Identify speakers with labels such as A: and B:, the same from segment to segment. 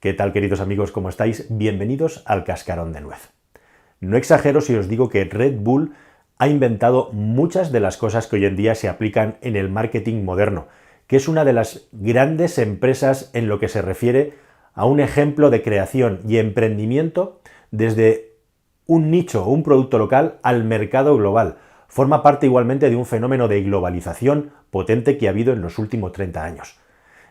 A: ¿Qué tal, queridos amigos? ¿Cómo estáis? Bienvenidos al Cascarón de Nuez. No exagero si os digo que Red Bull ha inventado muchas de las cosas que hoy en día se aplican en el marketing moderno, que es una de las grandes empresas en lo que se refiere a un ejemplo de creación y emprendimiento desde un nicho o un producto local al mercado global. Forma parte igualmente de un fenómeno de globalización potente que ha habido en los últimos 30 años.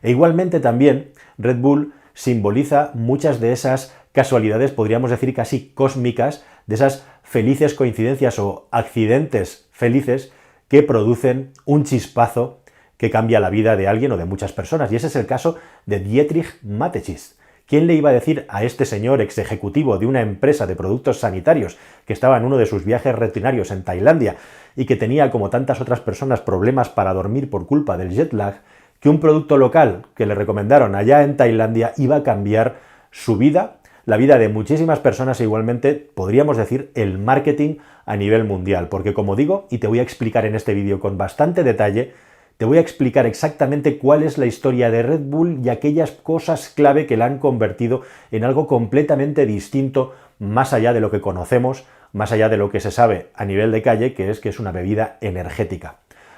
A: E igualmente también Red Bull simboliza muchas de esas casualidades, podríamos decir casi cósmicas, de esas felices coincidencias o accidentes felices que producen un chispazo que cambia la vida de alguien o de muchas personas. Y ese es el caso de Dietrich Mateschitz. ¿Quién le iba a decir a este señor ex ejecutivo de una empresa de productos sanitarios que estaba en uno de sus viajes rutinarios en Tailandia y que tenía, como tantas otras personas, problemas para dormir por culpa del jet lag, que un producto local que le recomendaron allá en Tailandia iba a cambiar su vida, la vida de muchísimas personas e igualmente, podríamos decir, el marketing a nivel mundial? Porque, como digo, y te voy a explicar en este vídeo con bastante detalle, te voy a explicar exactamente cuál es la historia de Red Bull y aquellas cosas clave que la han convertido en algo completamente distinto, más allá de lo que conocemos, más allá de lo que se sabe a nivel de calle, que es una bebida energética.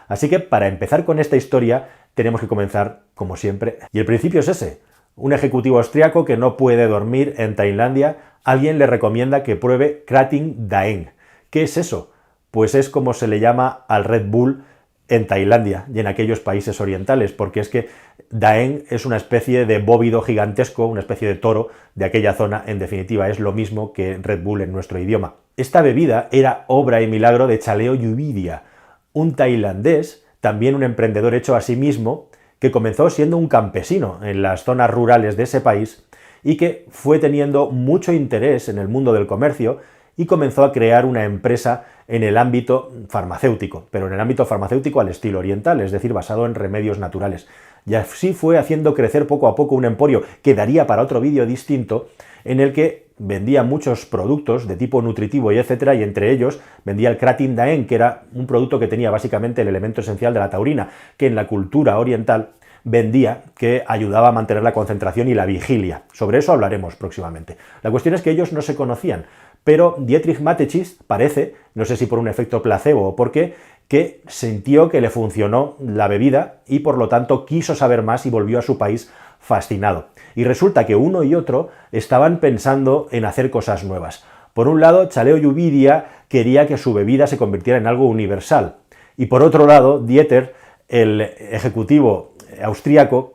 A: Así que, para empezar con esta historia, tenemos que comenzar, como siempre, y el principio es ese. Un ejecutivo austriaco que no puede dormir en Tailandia, alguien le recomienda que pruebe Krating Daeng. ¿Qué es eso? Pues es como se le llama al Red Bull en Tailandia y en aquellos países orientales, porque es que Daeng es una especie de bóvido gigantesco, una especie de toro de aquella zona. En definitiva, es lo mismo que Red Bull en nuestro idioma. Esta bebida era obra y milagro de Chaleo Yuvidia, un tailandés, también un emprendedor hecho a sí mismo, que comenzó siendo un campesino en las zonas rurales de ese país y que fue teniendo mucho interés en el mundo del comercio y comenzó a crear una empresa en el ámbito farmacéutico, pero en el ámbito farmacéutico al estilo oriental, es decir, basado en remedios naturales. Y así fue haciendo crecer poco a poco un emporio que daría para otro vídeo distinto, en el que vendía muchos productos de tipo nutritivo y etcétera, y entre ellos vendía el Krating Daeng, que era un producto que tenía básicamente el elemento esencial de la taurina, que en la cultura oriental vendía, que ayudaba a mantener la concentración y la vigilia. Sobre eso hablaremos próximamente. La cuestión es que ellos no se conocían, pero Dietrich Mateschitz parece, no sé si por un efecto placebo o por qué, que sintió que le funcionó la bebida y por lo tanto quiso saber más y volvió a su país fascinado. Y resulta que uno y otro estaban pensando en hacer cosas nuevas. Por un lado, Chaleo Yuvidia quería que su bebida se convirtiera en algo universal. Y por otro lado, Dieter, el ejecutivo austríaco,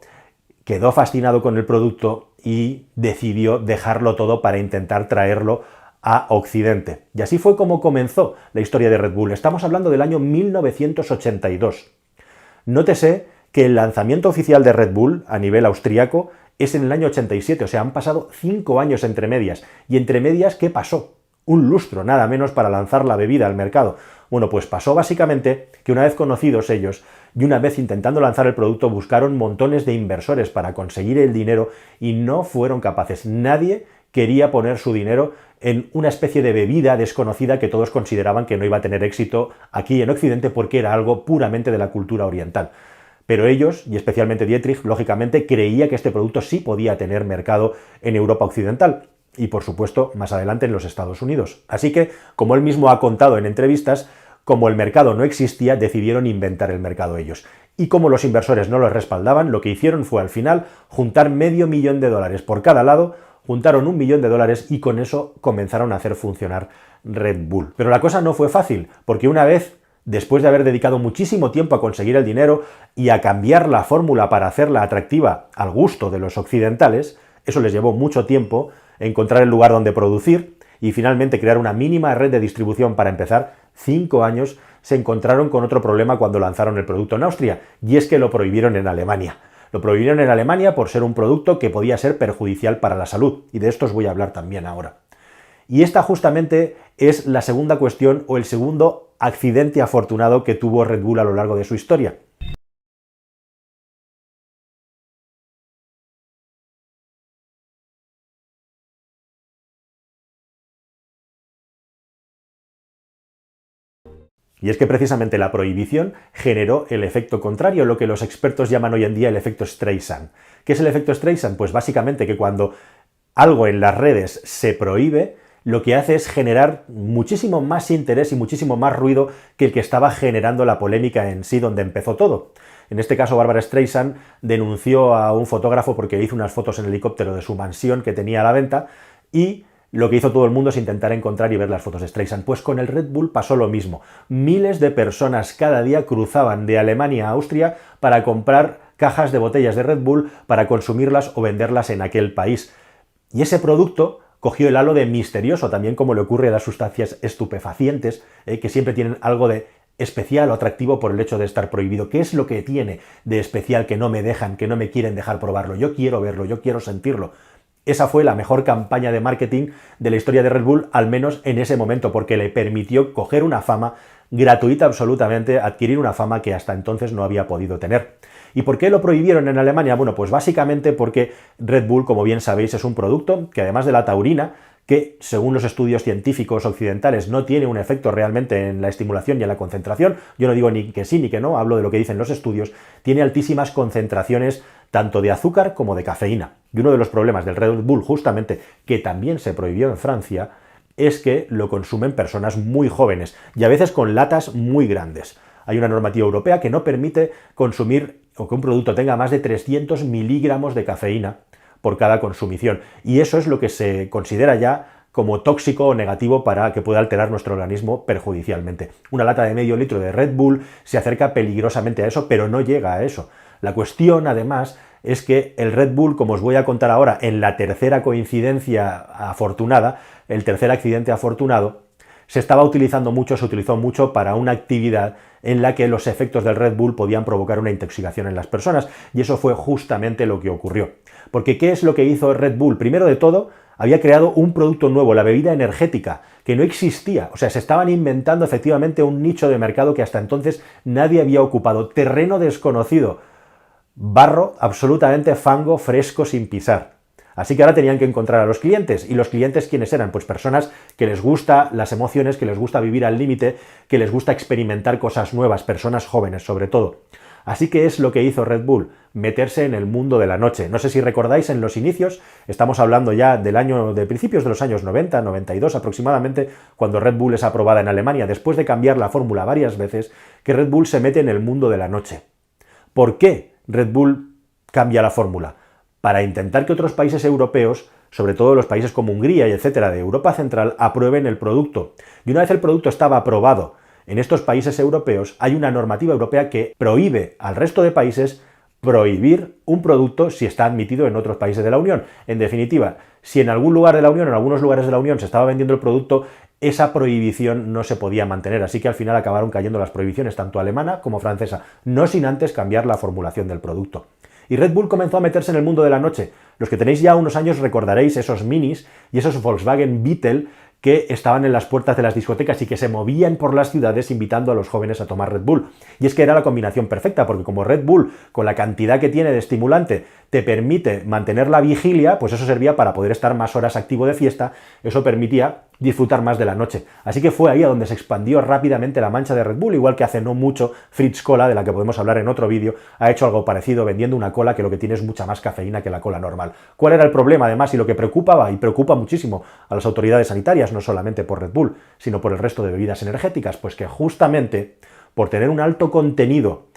A: quedó fascinado con el producto y decidió dejarlo todo para intentar traerlo a Occidente. Y así fue como comenzó la historia de Red Bull. Estamos hablando del año 1982. Nótese que el lanzamiento oficial de Red Bull a nivel austríaco es en el año 87, o sea, han pasado 5 años entre medias. ¿Y entre medias qué pasó? Un lustro, nada menos, para lanzar la bebida al mercado. Bueno, pues pasó básicamente que una vez conocidos ellos y una vez intentando lanzar el producto, buscaron montones de inversores para conseguir el dinero y no fueron capaces. Nadie quería poner su dinero en una especie de bebida desconocida que todos consideraban que no iba a tener éxito aquí en Occidente porque era algo puramente de la cultura oriental. Pero ellos, y especialmente Dietrich, lógicamente creía que este producto sí podía tener mercado en Europa occidental y, por supuesto, más adelante en los Estados Unidos. Así que, como él mismo ha contado en entrevistas, como el mercado no existía, decidieron inventar el mercado ellos. Y como los inversores no los respaldaban, lo que hicieron fue al final juntar $500,000 por cada lado, juntaron $1.000.000 y con eso comenzaron a hacer funcionar Red Bull. Pero la cosa no fue fácil, porque una vez, después de haber dedicado muchísimo tiempo a conseguir el dinero y a cambiar la fórmula para hacerla atractiva al gusto de los occidentales, eso les llevó mucho tiempo encontrar el lugar donde producir y finalmente crear una mínima red de distribución para empezar. 5 años, se encontraron con otro problema cuando lanzaron el producto en Austria, y es que lo prohibieron en Alemania. Lo prohibieron en Alemania por ser un producto que podía ser perjudicial para la salud, y de esto os voy a hablar también ahora. Y esta justamente es la segunda cuestión o el segundo accidente afortunado que tuvo Red Bull a lo largo de su historia. Y es que precisamente la prohibición generó el efecto contrario, lo que los expertos llaman hoy en día el efecto Streisand. ¿Qué es el efecto Streisand? Pues básicamente que cuando algo en las redes se prohíbe, lo que hace es generar muchísimo más interés y muchísimo más ruido que el que estaba generando la polémica en sí, donde empezó todo. En este caso, Barbra Streisand denunció a un fotógrafo porque hizo unas fotos en helicóptero de su mansión que tenía a la venta, y lo que hizo todo el mundo es intentar encontrar y ver las fotos de Streisand. Pues con el Red Bull pasó lo mismo. Miles de personas cada día cruzaban de Alemania a Austria para comprar cajas de botellas de Red Bull para consumirlas o venderlas en aquel país. Y ese producto cogió el halo de misterioso, también como le ocurre a las sustancias estupefacientes, que siempre tienen algo de especial o atractivo por el hecho de estar prohibido. ¿Qué es lo que tiene de especial que no me dejan, que no me quieren dejar probarlo? Yo quiero verlo, yo quiero sentirlo. Esa fue la mejor campaña de marketing de la historia de Red Bull, al menos en ese momento, porque le permitió coger una fama gratuita absolutamente, adquirir una fama que hasta entonces no había podido tener. ¿Y por qué lo prohibieron en Alemania? Bueno, pues básicamente porque Red Bull, como bien sabéis, es un producto que además de la taurina, que según los estudios científicos occidentales no tiene un efecto realmente en la estimulación y en la concentración, yo no digo ni que sí ni que no, hablo de lo que dicen los estudios, tiene altísimas concentraciones tanto de azúcar como de cafeína. Y uno de los problemas del Red Bull, justamente, que también se prohibió en Francia, es que lo consumen personas muy jóvenes y a veces con latas muy grandes. Hay una normativa europea que no permite consumir o que un producto tenga más de 300 miligramos de cafeína por cada consumición. Y eso es lo que se considera ya como tóxico o negativo para que pueda alterar nuestro organismo perjudicialmente. Una lata de medio litro de Red Bull se acerca peligrosamente a eso, pero no llega a eso. La cuestión, además, es que el Red Bull, como os voy a contar ahora, en la tercera coincidencia afortunada, el tercer accidente afortunado, se utilizó mucho para una actividad en la que los efectos del Red Bull podían provocar una intoxicación en las personas, y eso fue justamente lo que ocurrió. Porque ¿qué es lo que hizo Red Bull? Primero de todo, había creado un producto nuevo, la bebida energética, que no existía. O sea, se estaban inventando efectivamente un nicho de mercado que hasta entonces nadie había ocupado. Terreno desconocido. Barro, absolutamente fango, fresco, sin pisar. Así que ahora tenían que encontrar a los clientes. ¿Y los clientes quiénes eran? Pues personas que les gusta las emociones, que les gusta vivir al límite, que les gusta experimentar cosas nuevas, personas jóvenes sobre todo. Así que es lo que hizo Red Bull, meterse en el mundo de la noche. No sé si recordáis en los inicios, estamos hablando ya de principios de los años 90, 92 aproximadamente, cuando Red Bull es aprobada en Alemania, después de cambiar la fórmula varias veces, que Red Bull se mete en el mundo de la noche. ¿Por qué Red Bull cambia la fórmula? Para intentar que otros países europeos, sobre todo los países como Hungría y etcétera de Europa Central, aprueben el producto. Y una vez el producto estaba aprobado en estos países europeos, hay una normativa europea que prohíbe al resto de países prohibir un producto si está admitido en otros países de la Unión. En definitiva, si en algún lugar de la Unión, en algunos lugares de la Unión se estaba vendiendo el producto, esa prohibición no se podía mantener, así que al final acabaron cayendo las prohibiciones tanto alemana como francesa, no sin antes cambiar la formulación del producto. Y Red Bull comenzó a meterse en el mundo de la noche. Los que tenéis ya unos años recordaréis esos Minis y esos Volkswagen Beetle que estaban en las puertas de las discotecas y que se movían por las ciudades invitando a los jóvenes a tomar Red Bull. Y es que era la combinación perfecta, porque como Red Bull, con la cantidad que tiene de estimulante, te permite mantener la vigilia, pues eso servía para poder estar más horas activo de fiesta, eso permitía disfrutar más de la noche. Así que fue ahí a donde se expandió rápidamente la mancha de Red Bull, igual que hace no mucho Fritz Cola, de la que podemos hablar en otro vídeo, ha hecho algo parecido vendiendo una cola que lo que tiene es mucha más cafeína que la cola normal. ¿Cuál era el problema además y lo que preocupaba y preocupa muchísimo a las autoridades sanitarias, no solamente por Red Bull, sino por el resto de bebidas energéticas? Pues que justamente por tener un alto contenido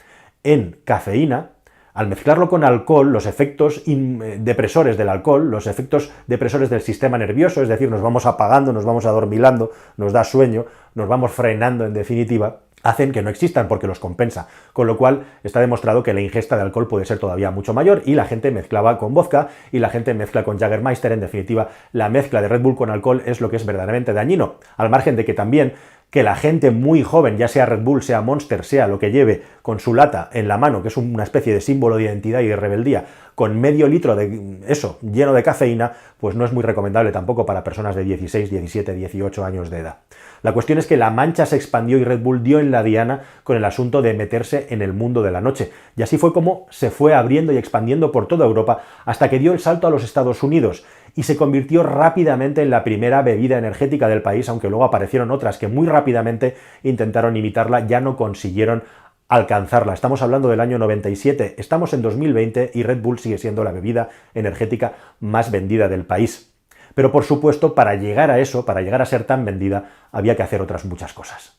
A: en cafeína, al mezclarlo con alcohol, los efectos depresores del alcohol, los efectos depresores del sistema nervioso, es decir, nos vamos apagando, nos vamos adormilando, nos da sueño, nos vamos frenando en definitiva, hacen que no existan porque los compensa, con lo cual está demostrado que la ingesta de alcohol puede ser todavía mucho mayor y la gente mezclaba con vodka y la gente mezcla con Jägermeister. En definitiva, la mezcla de Red Bull con alcohol es lo que es verdaderamente dañino, al margen de que también que la gente muy joven, ya sea Red Bull, sea Monster, sea lo que lleve con su lata en la mano, que es una especie de símbolo de identidad y de rebeldía, con medio litro de eso lleno de cafeína, pues no es muy recomendable tampoco para personas de 16, 17, 18 años de edad. La cuestión es que la mancha se expandió y Red Bull dio en la diana con el asunto de meterse en el mundo de la noche. Y así fue como se fue abriendo y expandiendo por toda Europa hasta que dio el salto a los Estados Unidos. y se convirtió rápidamente en la primera bebida energética del país, aunque luego aparecieron otras que muy rápidamente intentaron imitarla, ya no consiguieron alcanzarla. Estamos hablando del año 97, estamos en 2020 y Red Bull sigue siendo la bebida energética más vendida del país. Pero por supuesto, para llegar a eso, para llegar a ser tan vendida, había que hacer otras muchas cosas.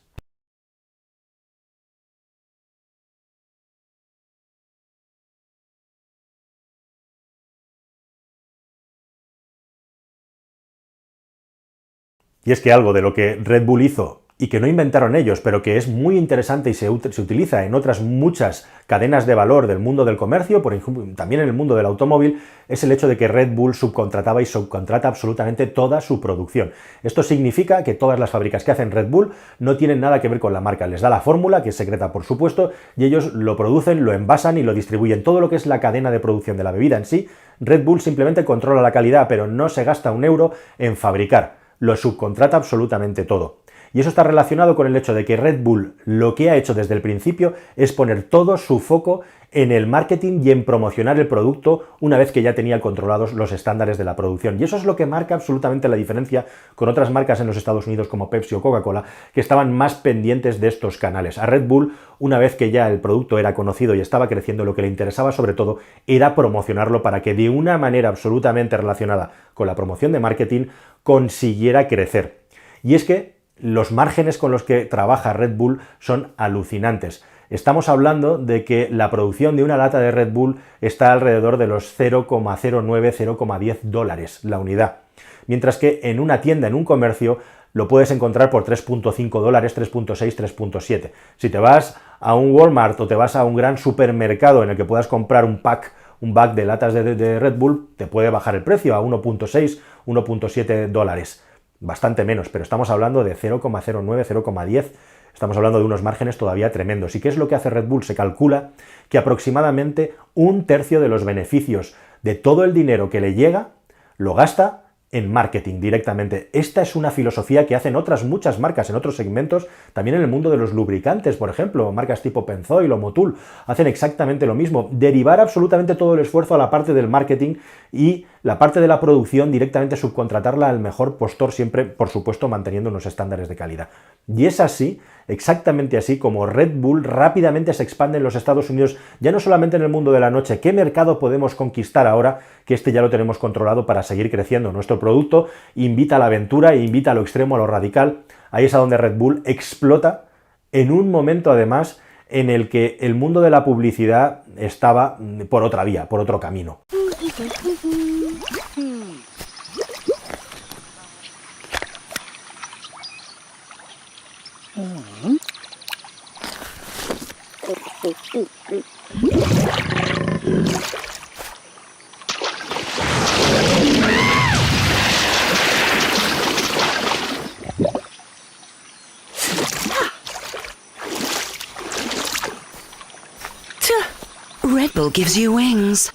A: Y es que algo de lo que Red Bull hizo y que no inventaron ellos, pero que es muy interesante y se utiliza en otras muchas cadenas de valor del mundo del comercio, por ejemplo, también en el mundo del automóvil, es el hecho de que Red Bull subcontrataba y subcontrata absolutamente toda su producción. Esto significa que todas las fábricas que hacen Red Bull no tienen nada que ver con la marca. Les da la fórmula, que es secreta por supuesto, y ellos lo producen, lo envasan y lo distribuyen. Todo lo que es la cadena de producción de la bebida en sí, Red Bull simplemente controla la calidad, pero no se gasta un euro en fabricar. Lo subcontrata absolutamente todo. Y eso está relacionado con el hecho de que Red Bull lo que ha hecho desde el principio es poner todo su foco en el marketing y en promocionar el producto una vez que ya tenía controlados los estándares de la producción. Y eso es lo que marca absolutamente la diferencia con otras marcas en los Estados Unidos como Pepsi o Coca-Cola, que estaban más pendientes de estos canales. A Red Bull, una vez que ya el producto era conocido y estaba creciendo, lo que le interesaba sobre todo era promocionarlo para que de una manera absolutamente relacionada con la promoción de marketing consiguiera crecer. Y es que los márgenes con los que trabaja Red Bull son alucinantes. Estamos hablando de que la producción de una lata de Red Bull está alrededor de los 0,09-0,10 dólares la unidad. Mientras que en una tienda, en un comercio, lo puedes encontrar por 3,5 dólares, 3,6, 3,7. Si te vas a un Walmart o te vas a un gran supermercado en el que puedas comprar un bag de latas de Red Bull, te puede bajar el precio a 1,6, 1,7 dólares. Bastante menos, pero estamos hablando de 0,09, 0,10, estamos hablando de unos márgenes todavía tremendos. ¿Y qué es lo que hace Red Bull? Se calcula que aproximadamente un tercio de los beneficios de todo el dinero que le llega lo gasta en marketing directamente. Esta es una filosofía que hacen otras muchas marcas en otros segmentos, también en el mundo de los lubricantes, por ejemplo, marcas tipo Pennzoil o Motul, hacen exactamente lo mismo, derivar absolutamente todo el esfuerzo a la parte del marketing y la parte de la producción directamente subcontratarla al mejor postor, siempre, por supuesto, manteniendo unos estándares de calidad. Y es así, exactamente así, como Red Bull rápidamente se expande en los Estados Unidos, ya no solamente en el mundo de la noche. ¿Qué mercado podemos conquistar ahora que este ya lo tenemos controlado para seguir creciendo? Nuestro producto invita a la aventura e invita a lo extremo, a lo radical. Ahí es a donde Red Bull explota en un momento, además, en el que el mundo de la publicidad estaba por otra vía, por otro camino.
B: Red Bull gives you wings.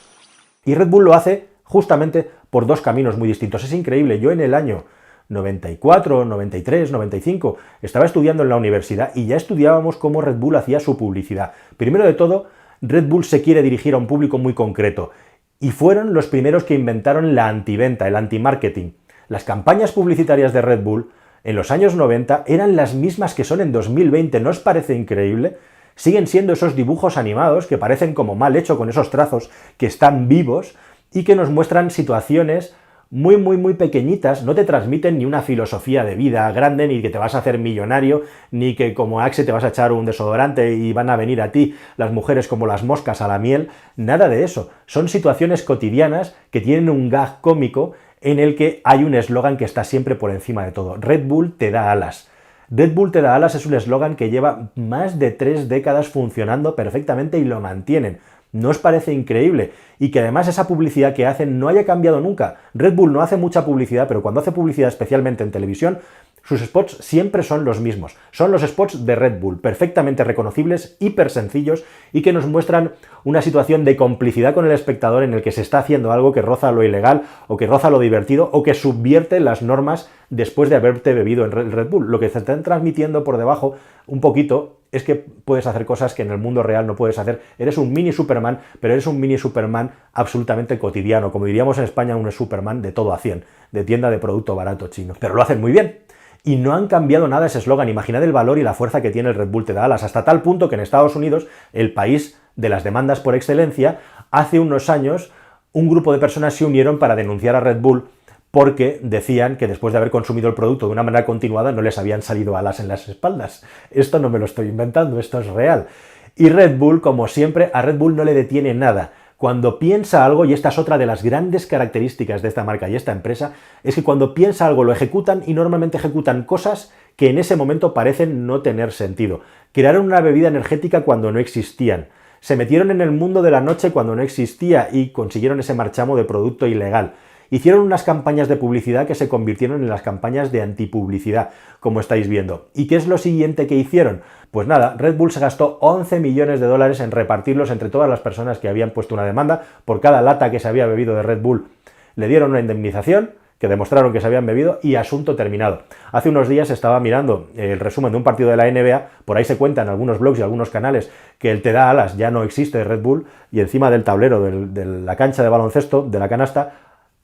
A: Y Red Bull lo hace justamente por dos caminos muy distintos. Es increíble, yo en el año 94, 93, 95 estaba estudiando en la universidad y ya estudiábamos cómo Red Bull hacía su publicidad. Primero de todo, Red Bull se quiere dirigir a un público muy concreto y fueron los primeros que inventaron la antiventa, el anti-marketing. Las campañas publicitarias de Red Bull en los años 90 eran las mismas que son en 2020. ¿No os parece increíble? Siguen siendo esos dibujos animados que parecen como mal hecho con esos trazos que están vivos y que nos muestran situaciones muy pequeñitas, no te transmiten ni una filosofía de vida grande, ni que te vas a hacer millonario, ni que como Axe te vas a echar un desodorante y van a venir a ti las mujeres como las moscas a la miel, nada de eso. Son situaciones cotidianas que tienen un gag cómico en el que hay un eslogan que está siempre por encima de todo. Red Bull te da alas. Red Bull te da alas es un eslogan que lleva más de 3 décadas funcionando perfectamente y lo mantienen. ¿No os parece increíble? Y que además esa publicidad que hacen no haya cambiado nunca. Red Bull no hace mucha publicidad, pero cuando hace publicidad, especialmente en televisión, Sus spots siempre son los mismos. Son los spots de Red Bull, perfectamente reconocibles, hiper sencillos y que nos muestran una situación de complicidad con el espectador en el que se está haciendo algo que roza lo ilegal o que roza lo divertido o que subvierte las normas después de haberte bebido en el Red Bull. Lo que se están transmitiendo por debajo un poquito es que puedes hacer cosas que en el mundo real no puedes hacer. Eres un mini Superman, pero eres un mini Superman absolutamente cotidiano. Como diríamos en España, un Superman de todo a 100, de tienda de producto barato chino. Pero lo hacen muy bien. Y no han cambiado nada ese eslogan. Imaginad el valor y la fuerza que tiene el Red Bull te da alas, hasta tal punto que en Estados Unidos, el país de las demandas por excelencia, hace unos años un grupo de personas se unieron para denunciar a Red Bull porque decían que después de haber consumido el producto de una manera continuada no les habían salido alas en las espaldas. Esto no me lo estoy inventando, esto es real. Y Red Bull, como siempre, a Red Bull no le detiene nada. Cuando piensa algo, y esta es otra de las grandes características de esta marca y esta empresa, es que cuando piensa algo lo ejecutan y normalmente ejecutan cosas que en ese momento parecen no tener sentido. Crearon una bebida energética cuando no existían. Se metieron en el mundo de la noche cuando no existía y consiguieron ese marchamo de producto ilegal. Hicieron unas campañas de publicidad que se convirtieron en las campañas de antipublicidad, como estáis viendo. ¿Y qué es lo siguiente que hicieron? Pues nada, Red Bull se gastó 11 millones de dólares en repartirlos entre todas las personas que habían puesto una demanda. Por cada lata que se había bebido de Red Bull le dieron una indemnización, que demostraron que se habían bebido, y asunto terminado. Hace unos días estaba mirando el resumen de un partido de la NBA, por ahí se cuentan algunos blogs y algunos canales que el te da alas ya no existe de Red Bull, y encima del tablero de la cancha de baloncesto, de la canasta,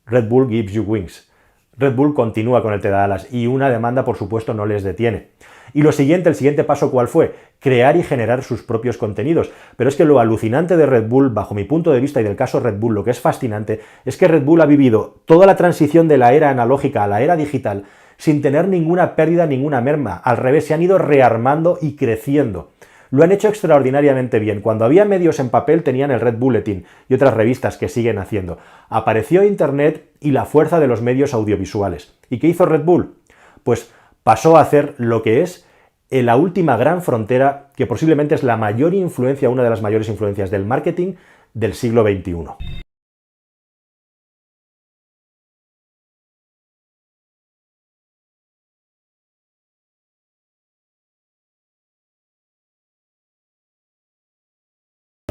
A: Red Bull gives you wings. Red Bull continúa con el te da alas y una demanda, por supuesto, no les detiene. Y el siguiente paso, ¿cuál fue? Crear y generar sus propios contenidos. Pero es que lo alucinante de Red Bull, bajo mi punto de vista y del caso Red Bull, lo que es fascinante, es que Red Bull ha vivido toda la transición de la era analógica a la era digital sin tener ninguna pérdida, ninguna merma. Al revés, se han ido rearmando y creciendo. Lo han hecho extraordinariamente bien. Cuando había medios en papel tenían el Red Bulletin y otras revistas que siguen haciendo. Apareció Internet y la fuerza de los medios audiovisuales. ¿Y qué hizo Red Bull? Pues pasó a hacer lo que es la última gran frontera, que posiblemente es la mayor influencia, una de las mayores influencias del marketing del siglo XXI.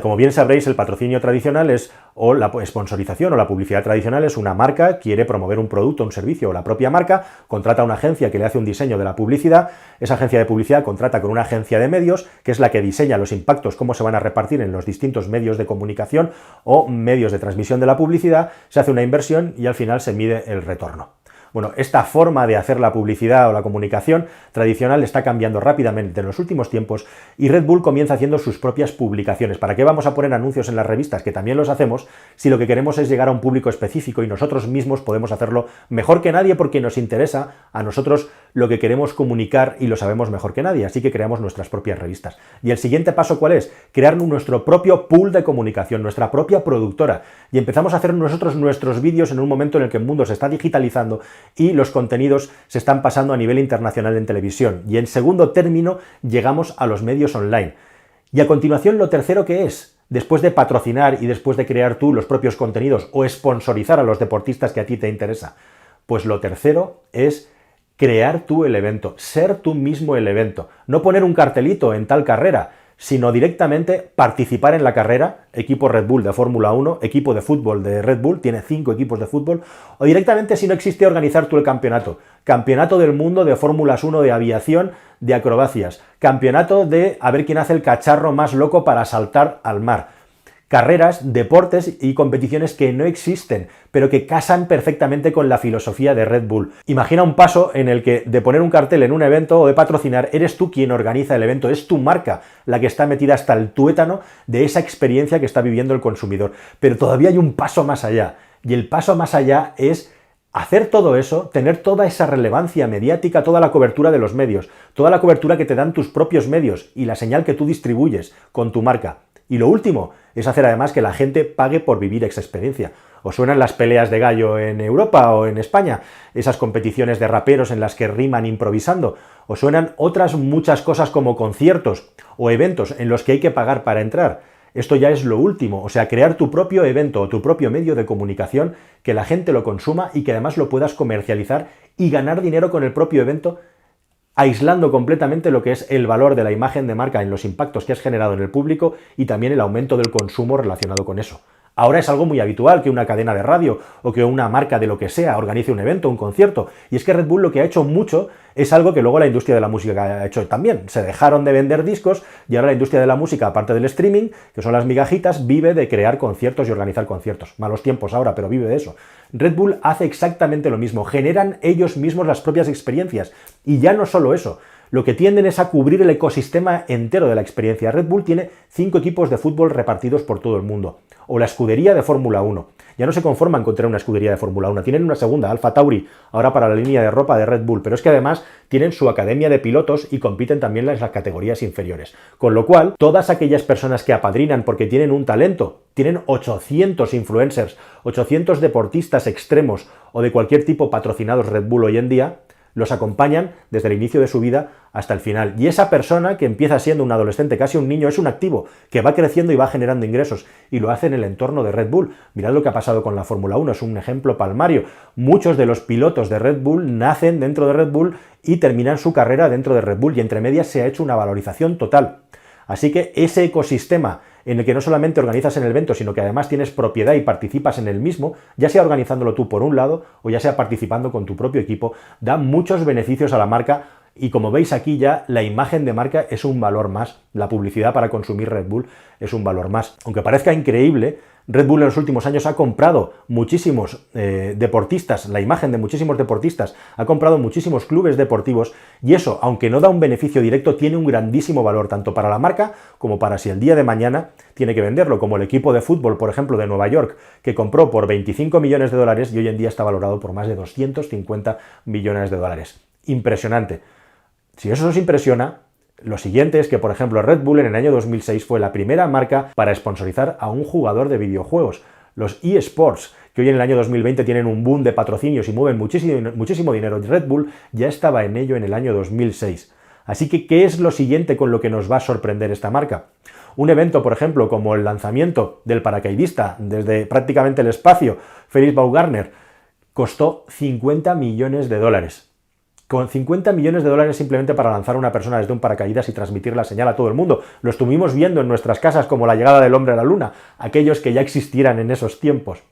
A: Como bien sabréis, el patrocinio tradicional o la sponsorización o la publicidad tradicional es una marca, quiere promover un producto, un servicio o la propia marca, contrata a una agencia que le hace un diseño de la publicidad, esa agencia de publicidad contrata con una agencia de medios, que es la que diseña los impactos, cómo se van a repartir en los distintos medios de comunicación o medios de transmisión de la publicidad, se hace una inversión y al final se mide el retorno. Bueno, esta forma de hacer la publicidad o la comunicación tradicional está cambiando rápidamente en los últimos tiempos y Red Bull comienza haciendo sus propias publicaciones. ¿Para qué vamos a poner anuncios en las revistas, que también los hacemos, si lo que queremos es llegar a un público específico y nosotros mismos podemos hacerlo mejor que nadie porque nos interesa a nosotros lo que queremos comunicar y lo sabemos mejor que nadie? Así que creamos nuestras propias revistas. ¿Y el siguiente paso cuál es? Crear nuestro propio pool de comunicación, nuestra propia productora. Y empezamos a hacer nosotros nuestros vídeos en un momento en el que el mundo se está digitalizando y los contenidos se están pasando a nivel internacional en televisión. Y en segundo término llegamos a los medios online. Y a continuación lo tercero que es, después de patrocinar y después de crear tú los propios contenidos o sponsorizar a los deportistas que a ti te interesa, pues lo tercero es crear tú el evento, ser tú mismo el evento, no poner un cartelito en tal carrera, sino directamente participar en la carrera, equipo Red Bull de Fórmula 1, equipo de fútbol de Red Bull, tiene 5 equipos de fútbol, o directamente, si no existe, organizar tú el campeonato. Campeonato del mundo de Fórmulas 1 de aviación, de acrobacias. Campeonato de a ver quién hace el cacharro más loco para saltar al mar. Carreras, deportes y competiciones que no existen, pero que casan perfectamente con la filosofía de Red Bull. Imagina un paso en el que de poner un cartel en un evento o de patrocinar, eres tú quien organiza el evento, es tu marca la que está metida hasta el tuétano de esa experiencia que está viviendo el consumidor. Pero todavía hay un paso más allá, y el paso más allá es hacer todo eso, tener toda esa relevancia mediática, toda la cobertura de los medios, toda la cobertura que te dan tus propios medios y la señal que tú distribuyes con tu marca. Y lo último es hacer además que la gente pague por vivir esa experiencia. ¿Os suenan las peleas de gallo en Europa o en España? Esas competiciones de raperos en las que riman improvisando. ¿Os suenan otras muchas cosas como conciertos o eventos en los que hay que pagar para entrar? Esto ya es lo último, o sea, crear tu propio evento o tu propio medio de comunicación, que la gente lo consuma y que además lo puedas comercializar y ganar dinero con el propio evento aislando completamente lo que es el valor de la imagen de marca en los impactos que has generado en el público y también el aumento del consumo relacionado con eso. Ahora es algo muy habitual que una cadena de radio o que una marca de lo que sea organice un evento, un concierto, y es que Red Bull lo que ha hecho mucho es algo que luego la industria de la música ha hecho también. Se dejaron de vender discos y ahora la industria de la música, aparte del streaming, que son las migajitas, vive de crear conciertos y organizar conciertos. Malos tiempos ahora, pero vive de eso. Red Bull hace exactamente lo mismo, generan ellos mismos las propias experiencias. Y ya no solo eso, lo que tienden es a cubrir el ecosistema entero de la experiencia. Red Bull tiene 5 equipos de fútbol repartidos por todo el mundo. O la escudería de Fórmula 1. Ya no se conforman con tener una escudería de Fórmula 1, tienen una segunda, Alfa Tauri, ahora para la línea de ropa de Red Bull, pero es que además tienen su academia de pilotos y compiten también en las categorías inferiores. Con lo cual, todas aquellas personas que apadrinan porque tienen un talento, tienen 800 influencers, 800 deportistas extremos o de cualquier tipo patrocinados Red Bull hoy en día, los acompañan desde el inicio de su vida hasta el final. Y esa persona que empieza siendo un adolescente, casi un niño, es un activo, que va creciendo y va generando ingresos, y lo hace en el entorno de Red Bull. Mirad lo que ha pasado con la Fórmula 1, es un ejemplo palmario. Muchos de los pilotos de Red Bull nacen dentro de Red Bull y terminan su carrera dentro de Red Bull, y entre medias se ha hecho una valorización total. Así que ese ecosistema en el que no solamente organizas el evento, sino que además tienes propiedad y participas en el mismo, ya sea organizándolo tú por un lado o ya sea participando con tu propio equipo, da muchos beneficios a la marca. Y como veis aquí ya, la imagen de marca es un valor más, la publicidad para consumir Red Bull es un valor más. Aunque parezca increíble, Red Bull en los últimos años ha comprado muchísimos deportistas, la imagen de muchísimos deportistas, ha comprado muchísimos clubes deportivos, y eso, aunque no da un beneficio directo, tiene un grandísimo valor, tanto para la marca como para si el día de mañana tiene que venderlo, como el equipo de fútbol, por ejemplo, de Nueva York, que compró por 25 millones de dólares y hoy en día está valorado por más de 250 millones de dólares. Impresionante. Si eso os impresiona, lo siguiente es que, por ejemplo, Red Bull en el año 2006 fue la primera marca para sponsorizar a un jugador de videojuegos. Los eSports, que hoy en el año 2020 tienen un boom de patrocinios y mueven muchísimo dinero, Red Bull ya estaba en ello en el año 2006. Así que, ¿qué es lo siguiente con lo que nos va a sorprender esta marca? Un evento, por ejemplo, como el lanzamiento del paracaidista desde prácticamente el espacio, Felix Baumgartner, costó 50 millones de dólares. Con 50 millones de dólares simplemente para lanzar a una persona desde un paracaídas y transmitir la señal a todo el mundo. Lo estuvimos viendo en nuestras casas como la llegada del hombre a la luna, aquellos que ya existieran en esos tiempos.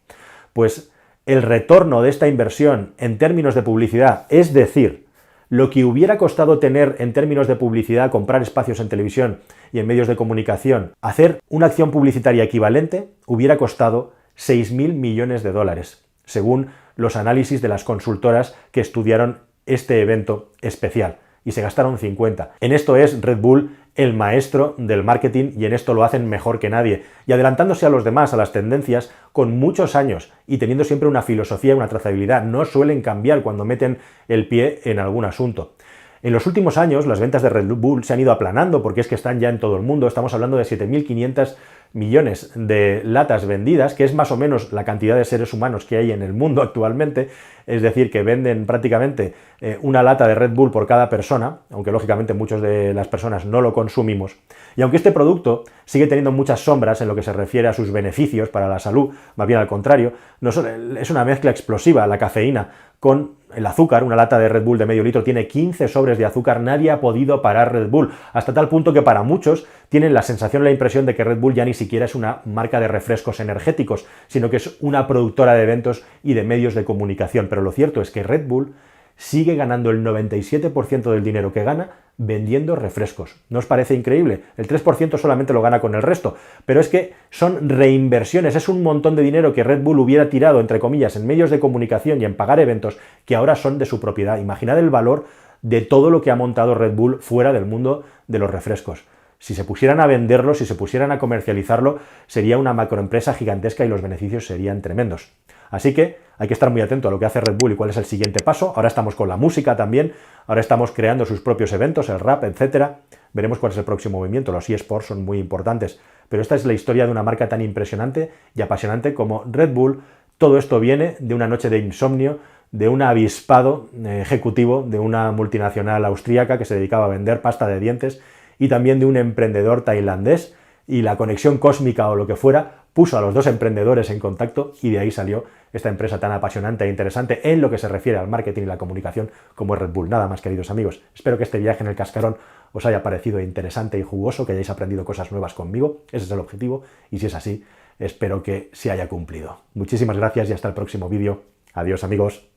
A: Pues el retorno de esta inversión en términos de publicidad, es decir, lo que hubiera costado tener en términos de publicidad, comprar espacios en televisión y en medios de comunicación, hacer una acción publicitaria equivalente, hubiera costado 6.000 millones de dólares, según los análisis de las consultoras que estudiaron este evento especial, y se gastaron 50. En esto es Red Bull el maestro del marketing, y en esto lo hacen mejor que nadie, y adelantándose a los demás, a las tendencias, con muchos años, y teniendo siempre una filosofía, una trazabilidad. No suelen cambiar cuando meten el pie en algún asunto. En los últimos años las ventas de Red Bull se han ido aplanando porque es que están ya en todo el mundo. Estamos hablando de 7.500 millones de latas vendidas, que es más o menos la cantidad de seres humanos que hay en el mundo actualmente, es decir, que venden prácticamente una lata de Red Bull por cada persona, aunque lógicamente muchas de las personas no lo consumimos. Y aunque este producto sigue teniendo muchas sombras en lo que se refiere a sus beneficios para la salud, más bien al contrario, es una mezcla explosiva, la cafeína, con el azúcar. Una lata de Red Bull de medio litro tiene 15 sobres de azúcar. Nadie ha podido parar Red Bull, hasta tal punto que para muchos tienen la sensación, la impresión de que Red Bull ya ni siquiera es una marca de refrescos energéticos, sino que es una productora de eventos y de medios de comunicación. Pero lo cierto es que Red Bull sigue ganando el 97% del dinero que gana vendiendo refrescos. ¿No os parece increíble? El 3% solamente lo gana con el resto, pero es que son reinversiones, es un montón de dinero que Red Bull hubiera tirado, entre comillas, en medios de comunicación y en pagar eventos que ahora son de su propiedad. Imaginad el valor de todo lo que ha montado Red Bull fuera del mundo de los refrescos. Si se pusieran a venderlo, si se pusieran a comercializarlo, sería una macroempresa gigantesca y los beneficios serían tremendos. Así que hay que estar muy atento a lo que hace Red Bull y cuál es el siguiente paso. Ahora estamos con la música también, ahora estamos creando sus propios eventos, el rap, etcétera. Veremos cuál es el próximo movimiento. Los eSports son muy importantes, pero esta es la historia de una marca tan impresionante y apasionante como Red Bull. Todo esto viene de una noche de insomnio, de un avispado ejecutivo de una multinacional austríaca que se dedicaba a vender pasta de dientes, y también de un emprendedor tailandés, y la conexión cósmica o lo que fuera puso a los dos emprendedores en contacto y de ahí salió esta empresa tan apasionante e interesante en lo que se refiere al marketing y la comunicación como es Red Bull. Nada más, queridos amigos. Espero que este viaje en el cascarón os haya parecido interesante y jugoso, que hayáis aprendido cosas nuevas conmigo. Ese es el objetivo y si es así, espero que se haya cumplido. Muchísimas gracias y hasta el próximo vídeo. Adiós, amigos.